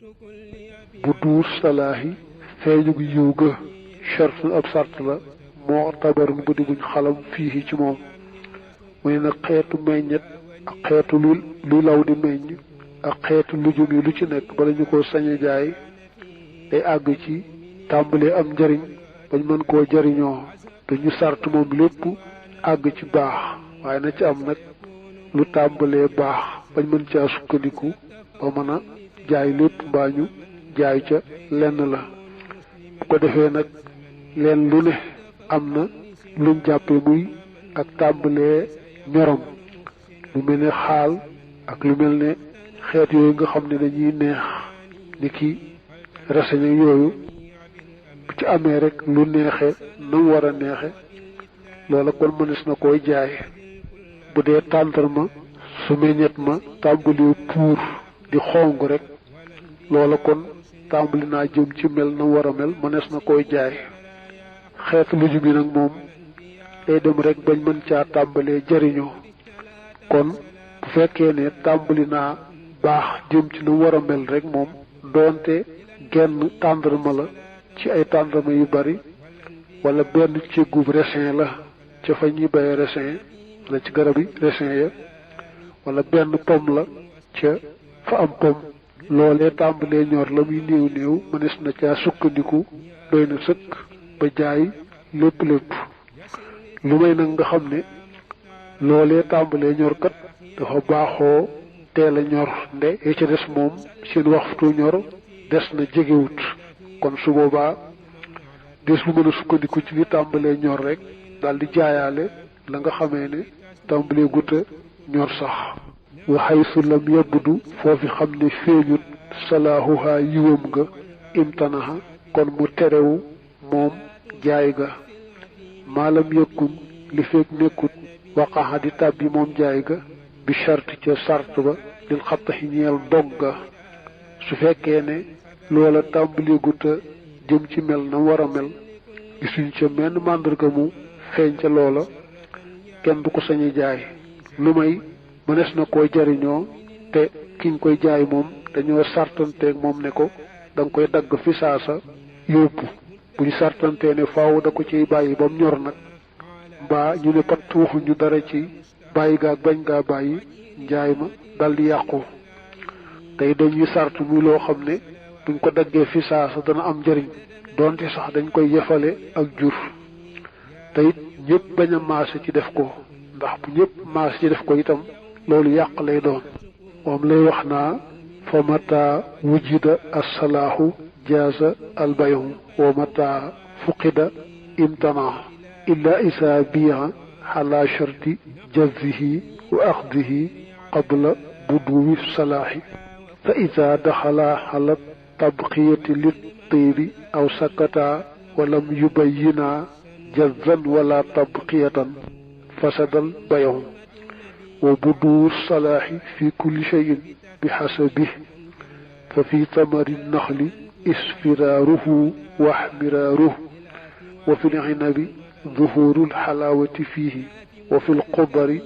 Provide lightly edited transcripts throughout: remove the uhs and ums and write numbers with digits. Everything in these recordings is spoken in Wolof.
bu duur salaahi feeñu gu yiw ga shartun ab sart la moo tabarun bu di buñ xalam fii ci moom muy nag xeetu meññet ak xeetu lu law di meññ ak xeetu lujum yi lu ci nekk bala ñu ko sañ a jaay day àgg ci tàmbalee am njariñ bañ mën koo jariñoo te ñu sart moom lépp àgg ci baax waaye na ci am nag lu tàmbalee baax bañ mën caa sukkandiku ba mën a jaay lépp mbaa ñu jaay ca lenn la bu ko defee nag leen lu ne am na luñ jàppe muy ak tàmbalee ñorom lu mel ne xaal ak lu mel ne xeet yooyu nga xam ne dañuy neex ni ki reseñ yooyu bu ci amee rek lu neexe na mu war a neexe loola kon mënees na koy jaay bu dee tàndarma su meññet ma tàmbalee puur di xong rek loola kon tàmbali naa jëm ci mel na war a mel mënees na koy jaay xeetu lujum yi nag moom day dem rek bañ mën caa tàmbalee jariñoo kon bu fekkee ne tàmbali naa baax jëm ci lu war a mel rek moom doonte genn tàndarma la ci ay tàndarma yu bari wala benn cëggub raisin la ca fa ñuy bay raisin wala ci garabi raisin ya wala benn pomme la ca fa am pomme loolee tàmbalee ñor la muy néew néew mënees na caa sukkandiku doy na sëkk ba jaay lépp lu may nag nga xam ne loolee tàmbalee ñor kat dafa baaxoo teel a ñor nde ya ca des moom seen waxtu ñor des na jegewut kon su boobaa des lu mën a sukkandiku ci li tàmbalee ñor rek daal di jaayaale la nga xamee ne tàmbalee guta ñor sax waxay su lam yabdu foofi xam ne feeñut salaahuha yiwam nga imtanaha kon mu terewu moom jaay ga maalam yëkkun li fekk nekkut waqaxa di tàbbi moom jaay ga bi chart ca sart ba lil xattaxi ñeel dog ga su fekkee ne loola tàmbalee guta jëm ci mel na war a mel gisuñ ca menn màndarga mu feeñ ca loola kenn du ko sañi jaay lu may mënees na koy jariñoo te kiñ koy jaay moom dañoo sartanteeg moom ne ko da nga koy dagg fi saasa yóbbu bu ñu sartantee ne faaw da ko ciy bàyyi ba mu ñor nag mbaa ñu ne pat waxuñu dara ci bàyyi gaa bañ gaa bàyyi njaay ma dal di yàqu tey dañuy sart muy loo xam ne buñ ko daggee fi saasa dana am njariñ doonte sax dañ koy yefale ak jur te it ñëpp bañ a maase ci def ko ndax bu ñëpp maase ci def ko itam loolu yàq lay doon moom lay wax naa fa mata wujida assalaahu jaaza albayu wa mata fuqida imtana illa isa biya xala sharti jazihi wa axdihi qabla buduwi salaahi fa ida daxala xala tabqiyati littiiri aw sakata walam yubayina jazan wala tabqiyatan fasadal bayu wa buduwu salaahi fi kulli cheyin bi xasabih fa fi tamari naxli isfiraaruhu wa xmiraaruhu wa fi lcinabi zuhuru lxalaawati fiihi wa fi lqudari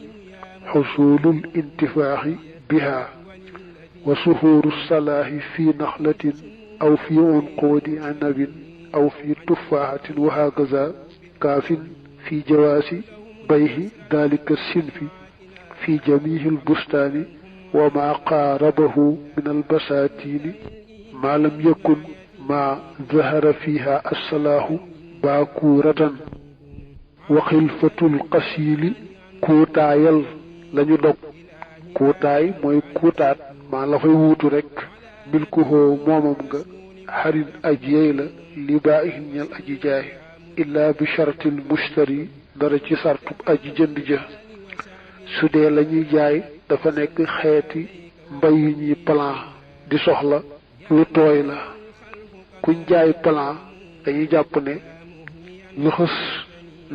xusulu lintifaaxi biha wa suhuru salaahi fi naxlatin aw fi unquudi cinabin aw fi tufaaxatin wa hakaza kaafin fi jawaasi bayhi dalika sinfi fi jamiihi lbustaani wa maa qaarabahu min albasatini maa lam yakun maa zahara fiha assalaahu baakuuratan wa xilfatul qasiili kuutaayal lañu dog kuutaay mooy kuutaat maa la fay wuutu rek milkuhoo moomam nga xarin aji yey la li baa'ihin ñal aji jaay illaa bi chartil mushtari dara ci sartub aji jënd ja su dee la ñuy jaay dafa nekk xeeti mbay yu ñuy plan di soxla lu tooy la kuñ jaay plan dañuy jàpp ne lu xës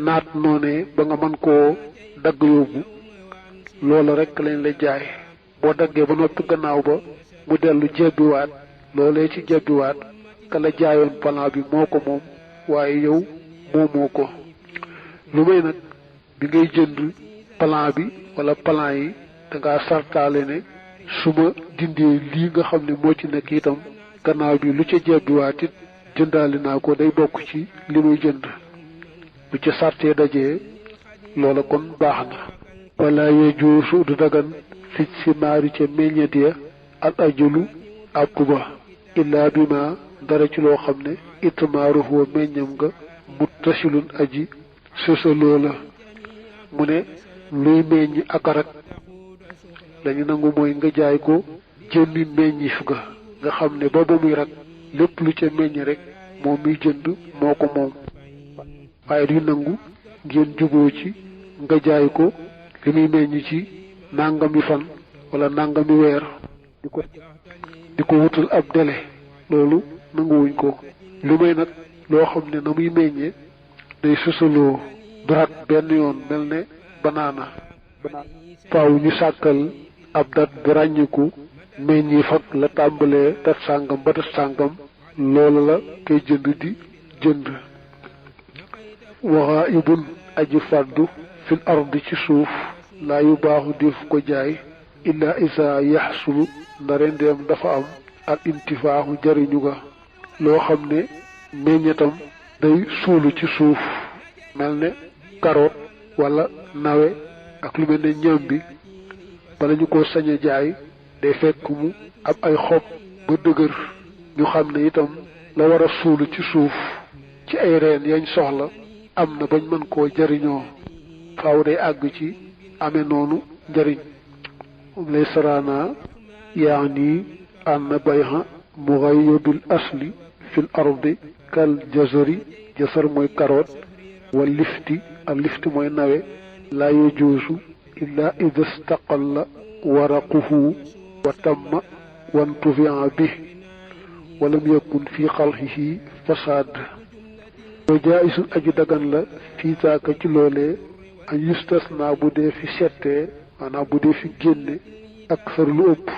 naat noonee ba nga mën koo dagg yóbbu loola rekk lañ la jaay boo daggee ba noppi gannaaw ba mu dellu jebbiwaat loolee ci jebbiwaat ka la jaayoon plan bi moo ko moom waaye yow moomoo ko lu may nag bi ngay jënd plan bi wala plan yi dangaa sartaale ne su ma dindee lii nga xam ne moo ci nekk itam gannaaw bi lu ca jebbiwaat it jëndaali naa ko day bokk ci li muy jënd bu ca sartee dajee loola kon baax na wala yejuusu du dagan fij si maari ca meññet ya al ajulu àpp ba illaa bi ma dara ci loo xam ne itmaaruhu meññam nga muttasilun aji sësaloo la mu ne luy meññ akarak lañu nangu mooy nga jaay ko jëmmi meññif ga nga xam ne ba muy rak lépp lu ca meññ rek moom miy jënd moo ko moom waaye du nangu ngeen juboo ci nga jaay ko li muy meññ ci nàngami fan wala nàngami weer di ko wutal ab délai loolu nanguwuñ ko lu may nag loo xam ne na muy meññee day susaloo durat benn yoon mel ne banaana faaw ñu sàkkal ab dat bu ràññiku meññi fat la tàmbalee dat sàngam ba dat sàngam loola la koy jënd di jënd waxa ibun aji fàddu fil ardi ci suuf laa yu baaxu def ko jaay illa isa yaxsulu ndare ndeem dafa am al intifaaxu jariñu ga loo xam ne meññetam day suulu ci suuf mel ne karoot wala nawe ak lu mel ne ñam bi bala ñu ko sañ a jaay day fekk mu ab ay xob ba dëgër ñu xam ne itam la war a suulu ci suuf ci ay reen yañ soxla am na bañ mën koo jariñoo faaw day àgg ci amee noonu njariñ lay saraana yaani ann bayha mughayyabil asli fil ardi kal jazari jasar mooy karoot wal lifti al lifti mooy nawe laa yajuusu illa ida staqalla waraquhu wa tamma wantufia bi walam yakun fi xalxihi fasaad wa jaaisun aji dagan la fii saaka ci loolee an yustasna bu dee fi settee maanaam bu dee fi génne ak sar lu ëpp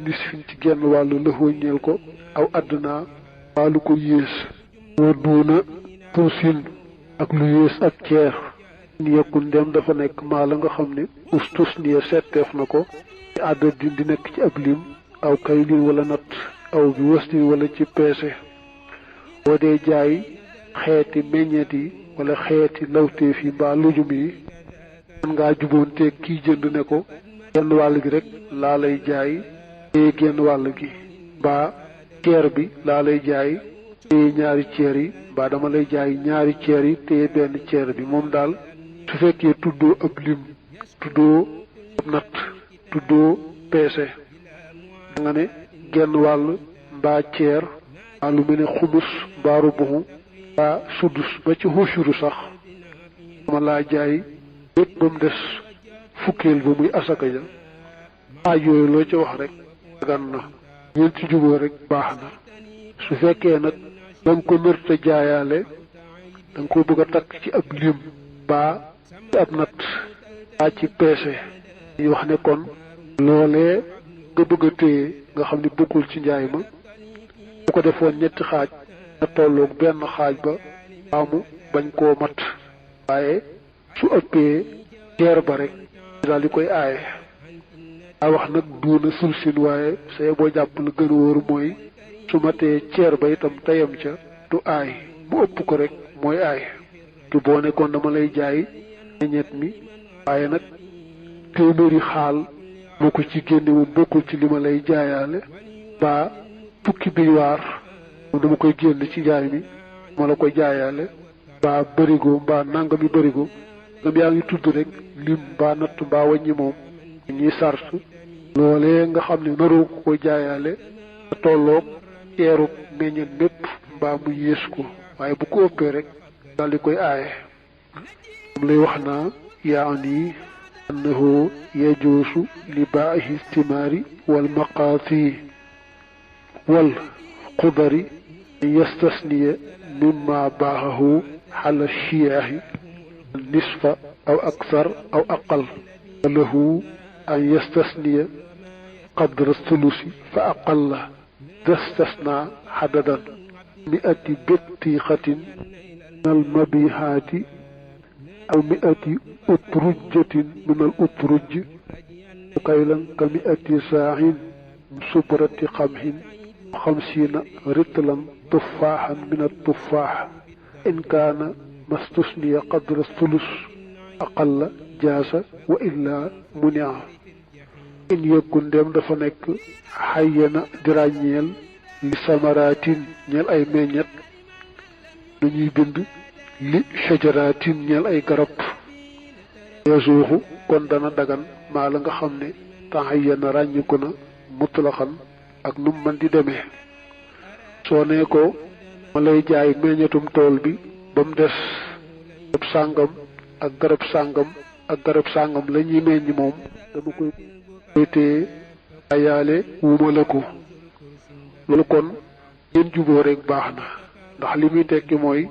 nis fin ci genn wàllu lëxoo ñeel ko aw àdduna wàllu ko yées wa duuna tuusin ak lu yées ak ceer ni yekkul ndem dafa nekk maa la nga xam ne ustus niya setteef na ko ci àdda di nekk ci ab lim aw kay lin wala natt aw bi wastin wala ci peese boo dee jaay xeeti meññeet yi wala xeeti lawteef yi mbaa lujum yi man ngaa juboonteeg kiy jënd ne ko genn wàll gi rek laa lay jaay téye genn wàll gi mbaa ceer bi laa lay jaay téye ñaari ceer yi mbaa dama lay jaay ñaari ceer yi téye benn ceer bi moom daal su fekkee tuddoo ab lim tuddoo ab natt tuddoo peese da nga ne genn wàll mbaa ceer mbaa lu mel ne xumus mbaa rubuxu mbaa sudus ba ci xushuru sax dama laa jaay lépp ba mu des fukkeel ba muy asaka ja aaj yooyu loo ci wax rek dagan na ñeen ci juboo rek baax na su fekkee nag da nga ko nërta jaayaale da nga ko bëgg a takk ci ab lim baa ci ab natt baa ci peese ñu wax ne kon loolee nga bëgg a téye nga xam ne bokkul ci njaay ma bu ko defoon ñetti xaaj na tolloog benn xaaj ba baamu bañ koo mat waaye su ëppee ceer ba rek daal di koy aaye a wax nag duuna sulsin waaye say boo jàpp la gën a wóor mooy su matee ceer ba itam tayam ca du aay mu ëpp ko rek mooy aay ki boo nekkoon dama lay jaay meññeet mi waaye nag téeméeri xaal moo ko ci génne moom bokkul ci li ma lay jaayaale mbaa fukki biwaar moom dama koy génn ci njaay mi ma la koy jaayaale mbaa bërigo mbaa nangami bërigo ngam yaa ngi tudd rek lim mbaa natt mbaa wàññi moom ñuy sart loolee nga xam ne naroo ko koy jaayaale a tolloog ceerub meññeen mépp mbaa mu yées ko waaye bu ko ëppee rek daal di koy aaye moom lay wax naa yaani annahu yajuusu li baahi istimaari wal maqaati wal xudari an yastasniya mimma baaxahu xala chiyaahi nisfa aw aksar aw aqal lahu an yastasniya qadra sulusi fa aqalla tastasna xadadan mi'ati bittiixatin min al mabihaati aw mi'ati utrujjatin min al utruj kaylan ka mi'ati saaxin subrati xamhin 50 ritlan tuffaaxan min at-tuffaax in kaana mastusniya qadra sulus aqalla jaasa wa illaa munia in yëkkun ndem dafa nekk xayyana di ràññeel li samaraatin ñeel ay meññet dañuy bind li shajaraatin ñeel ay garab yasuuxu kon dana dagan maa la nga xam ne taxayyana ràññiku na mutlaxan ak num man di demee soo nee ko ma lay jaay meññetum tool bi ba mu des garab sàngam ak garab sàngam ak garab sàngam la ñuy meññ moom dama koy téye ayaale wuma la ko loolu kon ngeen juboo rek baax na ndax li muy tekki mooy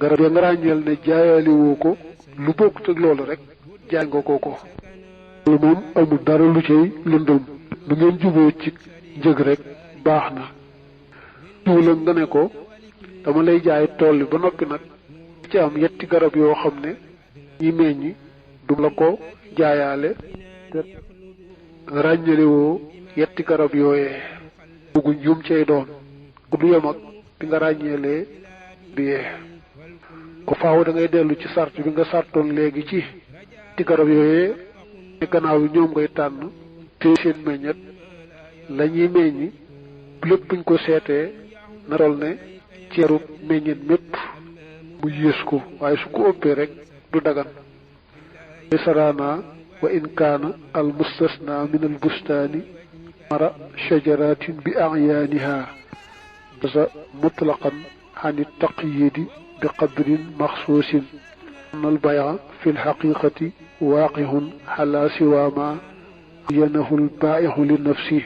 garab ya nga ràññeel ne jaayaale woo ko lu bokkut ak loolu rek jaay nga ko loolu moom amul dara lu cay lëndëm lu ngeen juboo ci njëg rek baax na juula nga ne ko dama lay jaay tool bi ba noppi nag ci am yetti garab yoo xam ne ñi meññi du la ko jaayaale te ràññale woo yetti garab yooyee bugguñ yum cay doon ku du yem ak bi nga ràññeelee bi yee ko faaw da ngay dellu ci sart bi nga sartoon léegi ci yetti garab yooyee ne gannaaw yi ñoom ngay tànn te seen meññet la ñuy meññi lépp buñ ko seetee na toll ne ceeru meññet mépp mu yées ko waaye su ko ëppee rek du dagan sarana wa in kaana al mustasna min al bustaani mara shajaratin bi a'yaaniha sa mutlaqan an taqyidi bi qadrin maxsuusin an al bay'a fi al haqiqati waaqihun ala siwa ma yanahu al baa'i'u li nafsihi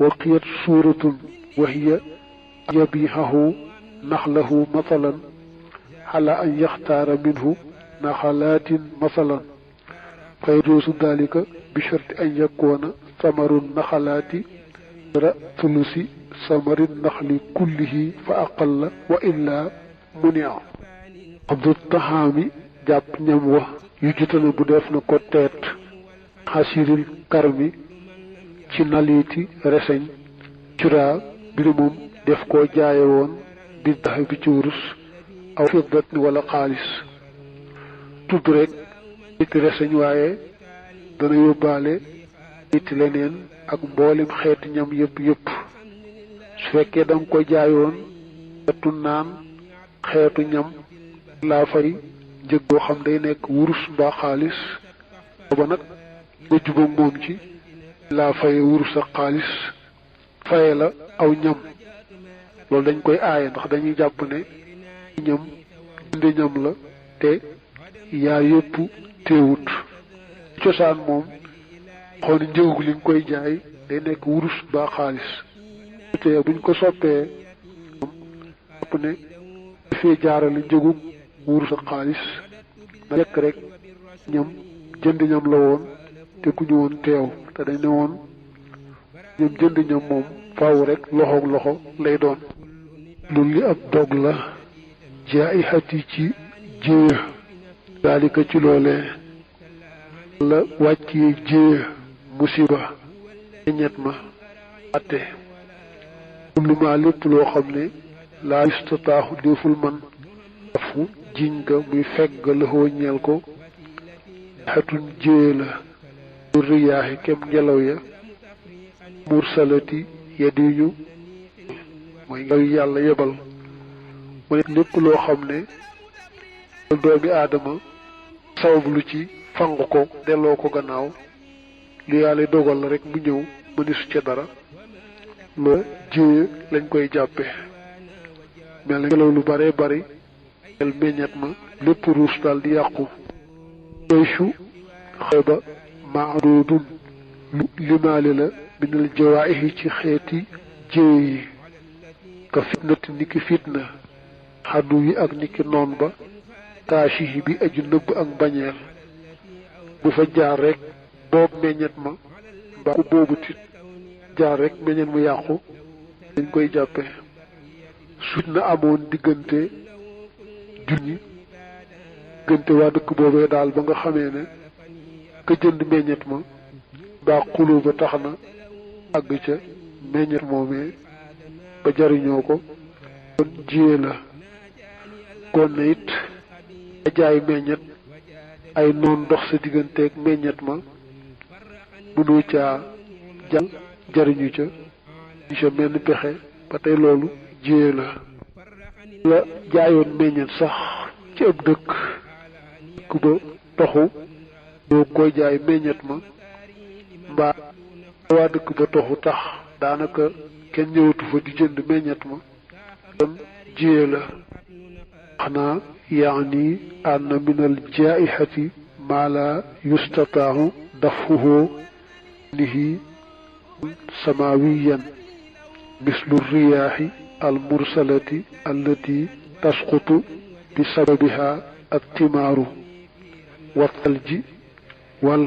wa qiyat suuratun wa hiya yabihahu naxlahu mathalan ala an yaxtaara minhu naxalaatin masalan fa yajuusu dalika bi sharti an yakuna samaru naxalaati ra thulusi samari naxli kullihi fa aqalla wa illa munia abdu taxaami jàpp ñam wa yu jutana bu def na ko teet xasiril karmi ci naliiti reseñ curaa biri moom def koo jaaye woon bi dax bi ci wurus aw fiddat wala xaalis tudd rek nit reseñ waaye dana yóbbaale nit leneen ak mboolem xeeti ñam yëpp su fekkee danga ko jaayoon xeetu naan xeetu ñam laa fay njëg boo xam day nekk wurus mbaa xaalis booba nag nga jubóog moom ci laa faye wurus ak xaalis faye la aw ñam loolu dañ koy aaye ndax dañuy jàpp ne ñam jënde ñam la te yaa yëpp teewut cosaan moom xool njëgu li nga koy jaay day nekk wurus ba xaalis te buñ ko soppee moom jàpp ne dafee jaarale njëgu wurus ak xaalis na yekk rek ñam jënd ñam la woon te ku ñu woon teew te dañ ne woon ñam jënd ñam moom faaw rek loxoog loxo lay doon loolu li ab dog la jaayixati ci jéeya daalika ci loolee la wàccee jéeya musiba ñett ma atte lu ma lépp loo xam ne laa istataaxu deful man dafu jiñ ga muy fegg lëxoo ñeel ko xatun jéeya la lu riyaaxi kem ngelaw ya mursalati ya diñu mooy ngelaw yàlla yebal mu ne lépp loo xam ne doomi aadama sabab lu ci fang ko delloo ko gannaaw lu yàlla dogal la rek mu ñëw mënisu ca dara loo jéye lañ koy jàppe mel na ngelaw lu bare bari el meññet ma lépp ruus daal di yàqu yeysu xeba maadudun lu limaale la minal jawaahi ci xeeti jéye yi ka fitnati niki fitna xaddu yi ak niki noon ba kaashihi bi aju nëbb ak mbañeel bu fa jaar rek boobu meññet ma mbaa ku boobu tit jaar rek meññet mu yàqu dañ koy jàppe suut na amoon diggante junñi diggante waa dëkk boobee daal ba nga xamee ne ka jënd meññet ma mbaa xuloo ba tax na àgg ca meññet moomee ba jariñoo ko kon jiyee la kon na it a jaay meññet ay noon dox sa digganteeg meññet ma mënoo caa jàll jariñu ca ñu ca menn pexe ba tey loolu jiyee la jaayoon meññet sax ci ab dëkk ku ba toxu doo koy jaay meññet ma mbaa waa dëkk ba toxu tax daanaka kenn ñëwatu fa di jënd meññet ma kon jiyee la xanaa yaani ann min al jaihati maa la yustataahu dafuhu nihi samawiyan mislu riyaahi al mursalati allati tasqutu bi sababiha attimaaru wa thalji wal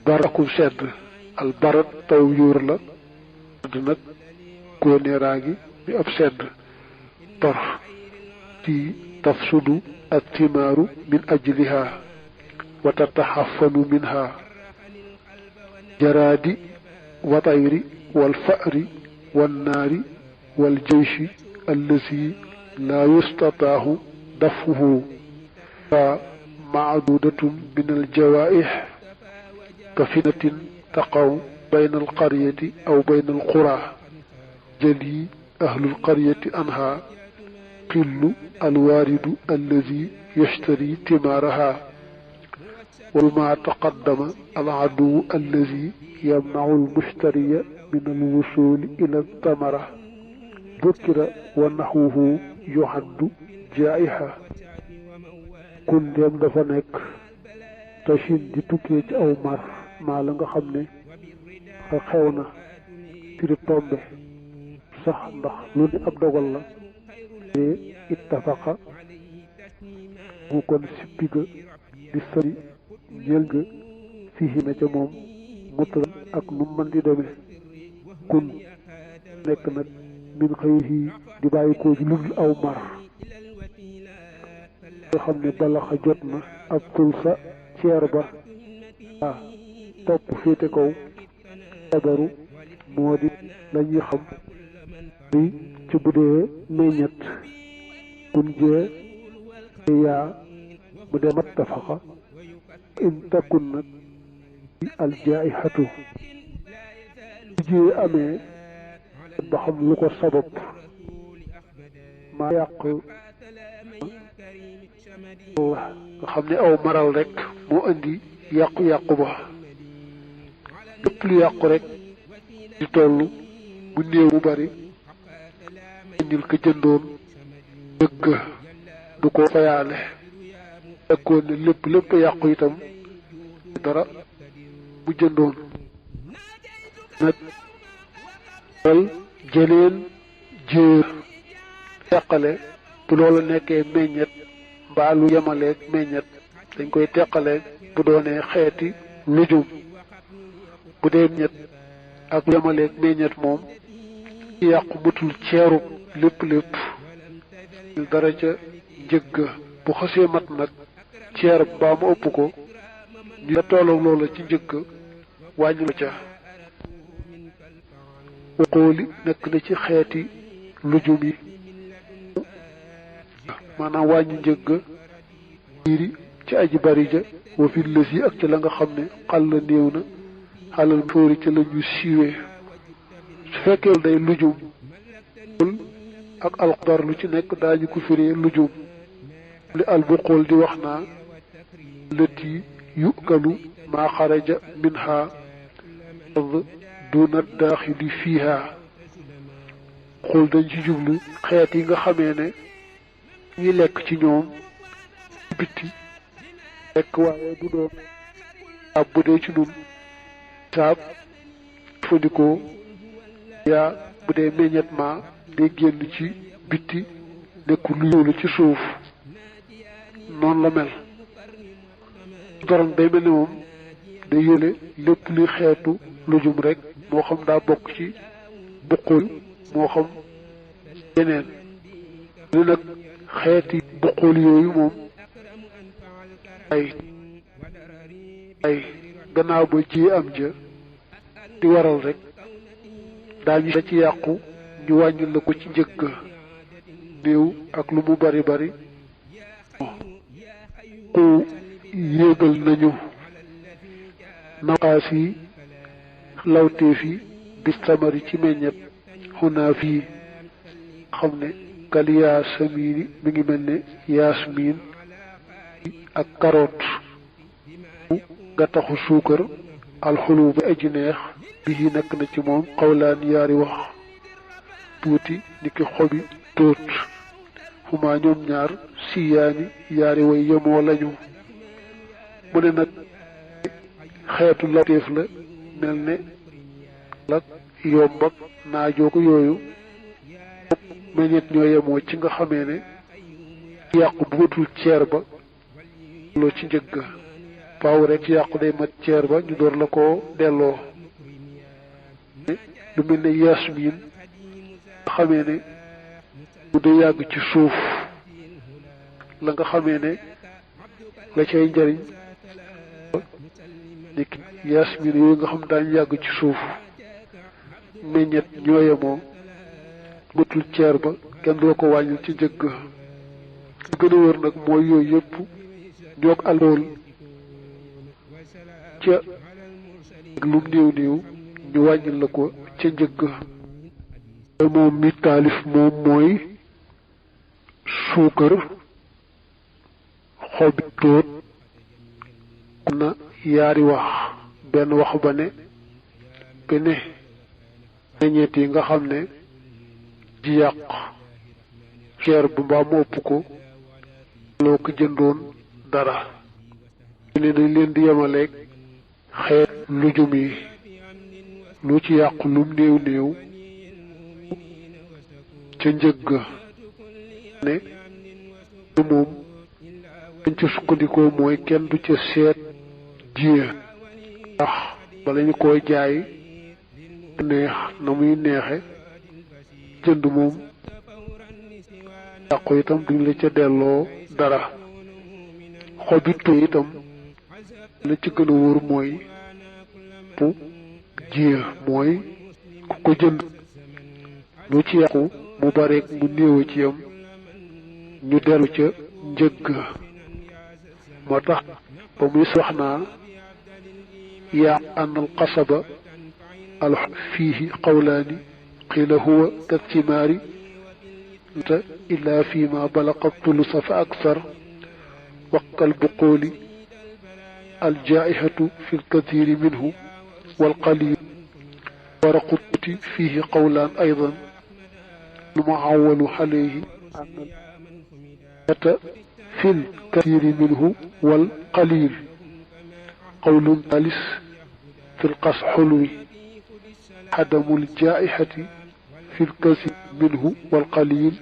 baraku sedd al barat taw yuur la sedd nag góoneeraa gi bi ab sedd tor ci tafsudu attimaaru min ajliha wa tataxafanu minha jaraadi wa tayri wal fa'ri wan naari wal jayshi allazi laa yustataahu dafuhu fa maadudatun min al jawaih ka fitnatin taqaw bayna al qaryati aw bayna al qura jali ahlul qaryati anha qillu alwaaridu allazi yashtari timaaraha وما تقدم العدو الذي يمنع المشتري من الوصول إلى الثمرة ذكر ونحوه يعد جائحة كل يوم dafa nekk tachin di tukkee ci aw mar maa la nga xam ne xew na tiri tombe sax ndax lu ni ab dogal la te ittafaqa mu kon sippiga di sëri njël ga fii na ca moom mutran ak nu mën di demee kun nekk nag min xëy di bàyyi koo ji ludul aw mar nga xam ne balaxa jot na ab tulsa ceer ba topp féete kaw sabaru moo di lañuy xam bi ci bu dee meññet kun jee yaa mu dee mattafaqa in takun nag al jaihatu jiyee amee ba xam lu ko sabab maa yàq nga xam ne aw maral rek moo indi yàqu-yàqu ba lépp lu yàqu rek di toll bu néew mu bari indil ko jëndoon dëgg du ko fayaale fekkoon ne lépp yàqu itam dara bu jëndoon nag wal jëleen jéer teqale bu loolu nekkee meññet mbaa lu yemaleeg meññet dañ koy teqaleeg bu doonee xeeti lujum bu dee meññet ak lu yemaleeg meññet moom ci yàqu mutul ceeru lépp dara ca njëgg bu xasee mat nag ceer mbaa mu ëpp ko ñu la tolloog loola ci njëkk wàññi la ca uqooli nekk na ci xeeti lujum yi maanaam wàññi njëgg biiri ci aji bari ja wa fi lës yi ak ca la nga xam ne xal la néew na xalal fóori ca la ñu siiwee su fekkee day lujum ak alxudar lu ci nekk daañu ko firee lujum li albuqool di wax naa lëti yukalu maa xaraja minha duna daaxili fiiha xool dañ ci jublu xeet yi nga xamee ne ñuy lekk ci ñoom bitti lekk waaye du doon saab bu dee ci nun saab jëfandikoo yaa bu dee meññet ma day génn ci bitti nekku lu yóolu ci suuf noonu la mel doron day mel ni moom day yóole lépp luy xeetu lujum rek moo xam daa bokk ci buqul moo xam yeneen li nag xeeti buqul yooyu moom ay gannaaw ba ji am ja di waral rek daañu la ci yàqu ñu wàññil la ko ci njëgg néew ak lu mu bari bari ku yéegal nañu naqaas yi lawteef yi bis samari ci meññet xunaa fii xam ne kal yaasamiini mi ngi mel ne yaasmiin ak karoot nga taxu suukar alxulu ba aji neex bii nekk na ci moom xawlaan yaari wax tuuti ni ki xobi tóot xumaa ñoom ñaar siyaani yaari way yemoo lañu mu ne nag xeetu lawteef la mel ne lak yomb ak naajoo ko yooyu meññet ñoo yemoo ci nga xamee ne yàqu bu matul ceer ba loo ci njëgg faaw rek yàqu day mat ceer ba ñu door la ko delloo lu mel ne yasmin nga xamee ne bu dee yàgg ci suuf la nga xamee ne la cay njariñ nit yasmin yooyu nga xam daañu yàgg ci suuf meññet ñoo yemoo matul ceer ba kenn doo ko wàññil ci njëgg lu gën a wër nag mooy yooyu yëpp ñoog alool ca lum néew néew ñu wàññil la ko ca njëgg moom mi taalif moom mooy suukar xobi tóot am na yaari wax benn wax ba ne bene meññeet yi nga xam ne ji yàq ceer bu mbaa mu ëpp ko loo ko jëndoon dara ne dañ leen di yemaleeg xeet lujum yi lu ci yàqu lum néew néew ca njëgg ne moom dañ ca sukkandikoo mooy kenn du ca seet jiya ndax bala ñu koy jaay neex na muy neexe jënd moom yàqu itam duñ la ca delloo dara xobitu itam la ci gën a wóor mooy bu jiya mooy ku ko jënd lu ci yàqu mu bareeg mu néew ci yam ñu dellu ca njëgg moo tax ba muy wax naa yaa an al qasaba al fiihi qawlaani qiila huwa kathimaari illa fi ma balaqa tulusa fa aksar waqal buqooli al jaaihatu fi lkathiri minhu والقليل ورقت فيه قولان أيضا المعول عليه في الكثير منه والقليل قول ثالث في القصح حلوي عدم الجائحة في الكثير منه والقليل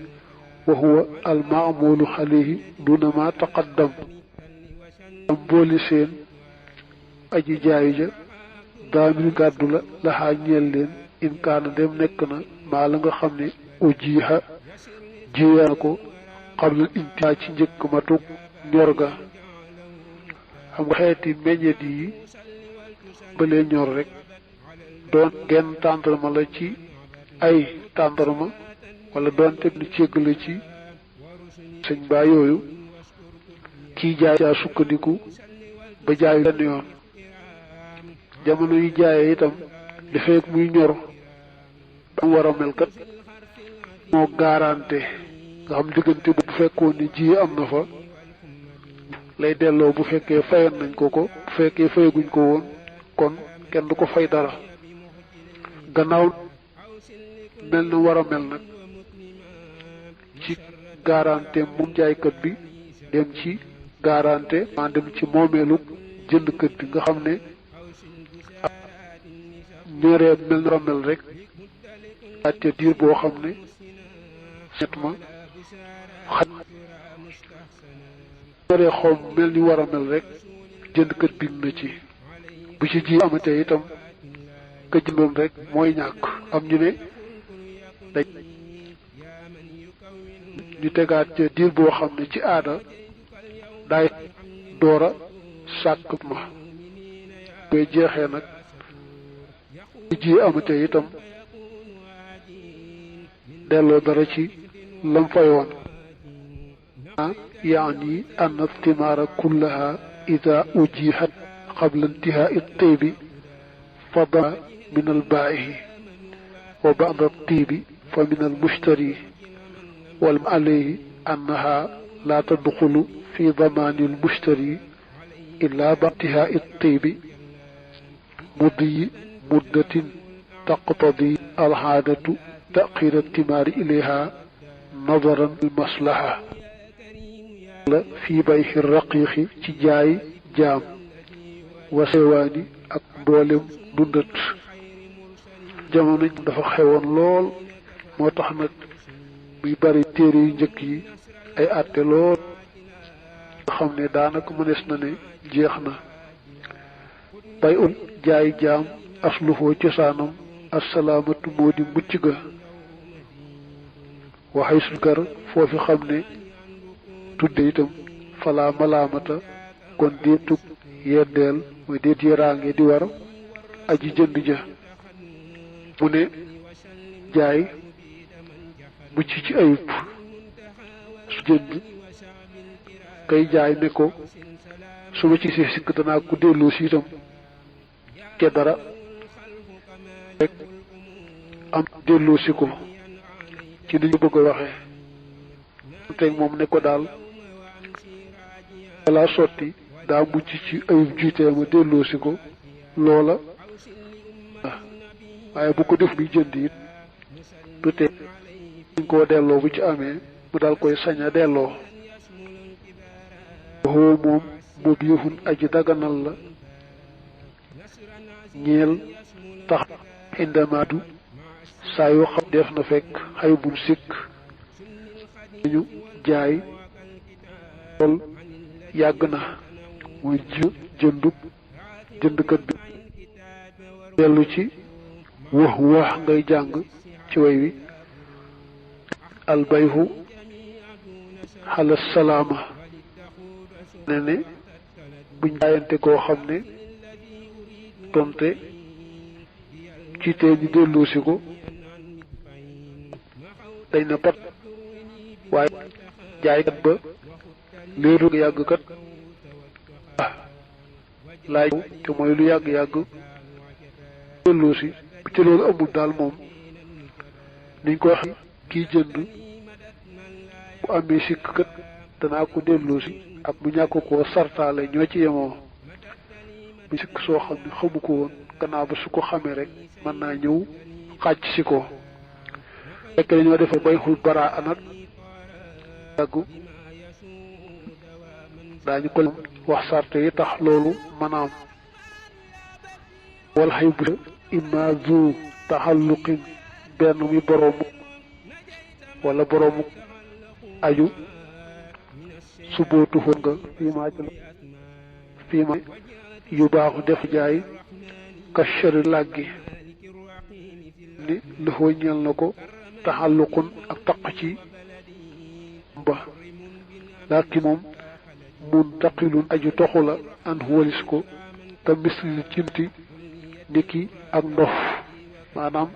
وهو المعمول عليه دون ما تقدم بولسين أجي جايجة daamil gàddu la laxaa ñeel leen in kaana dem nekk na maa la nga xam ne ujiha jiyaa na ko xam la intihaa ci njëkk matug ñor ga xam nga xeeti meññet yi balee ñor rek doon genn tàndarma la ci ay tàndarma wala doon te ni cégg la ci sëñ baa yooyu kii jaay caa sukkandiku ba jaayu benn yoon jamono yi jaayee itam li fekk muy ñor dam war a mel kat moo garanté nga xam diggante bu fekkoon ni ji am na fa lay delloo bu fekkee fayoon nañ ko bu fekkee fayaguñ ko woon kon kenn du ko fay dara gannaaw mel na war a mel nag ci garanté moom jaaykat bi dem ci garanté maa dem ci moomeelu jëndkat bi nga xam ne ñoree mel na mel rek te diir boo xam ne set ma xaj ñoree xom mel ni war a mel rek jëndkat bi na ci bu ci ji amatee itam ka jëndoon rek mooy ñàkk am ñu ne dañ ñu tegaat ca diir boo xam ne ci aada daay doora sàkk ma koy jeexee nag ji amatee itam delloo dara ci lam fayoon يعني أن الثمار كلها إذا أجيحت قبل انتهاء الطيب فضل من البائع وبعد الطيب فمن المشتري والمعليه أنها لا تدخل في ضمان المشتري إلا بعد انتهاء الطيب مضي مدة تقتضي العادة تأخير الثمار إليها نظرا للمصلحة في بيع الرقيق ci jaay jaam wa sewaani ak mboolem dundat jamono dafa xewoon lool moo tax nag muy bari téere yu njëkk yi ay àtte lool nga xam ne daanaka mënees na ne jeex na bay un jaay jaam asluhoo cosaanam assalaamatu moo di mucc ga waxay sukar foofi xam ne tudde itam fala malaamata kon deetug yeddeel mooy deet yaraange di war aji jënd ja mu ne jaay mucc ci ayub su jënd kay jaay ne ko su ma ci see sikk danaa ko delloo si itam te dara rek am delloo si ko ci ni ñu bëgg a waxee teg moom ne ko daal wala sotti daa mucc ci ayub jiitee ma delloo si ko loola waaye bu ko def bi jënd it du tee ñu koo delloo bu ci amee mu dal koy sañ a delloo waxoo moom mu biixun aji daganal la ñeel tax indamaadu saa yoo xam def na fekk xay bul sikk ñu jaay lool yàgg na muy jëndkat bi dellu ci wax ngay jàng ci way wi albayhu xala salaama ne buñ jaayante koo xam ne tonte ci tee ñu delloosi ko dañ na pat waaye jaaykat ba léeru yàgg kat laaj te mooy lu yàgg-yàgg delloosi bu ci loolu amul daal moom niñ ko waxee kii jënd bu amee sikk kat danaa ko delloosi ak bu ñàkk koo sartaale ñoo ci yemoo bu sikk soo xam ne xamu ko woon gannaaw ba su ko xamee rek mën naa ñëw xàcc si ko fekk dañoo defee bay xul baraa anat yàggu daañu ko wax sarte yi tax loolu maanaam wal xay bu imma zu taxalluqin benn mi boroomu wala boroomu aju subootu foon nga fii ma yu baaxu def jaay kashari làggi ni lëfoo ñeel na ko taxalluqun ak taq ci ba laakin moom muntaqilun aju toxu la an walis ko te misli cinti niki ak ndof maanaam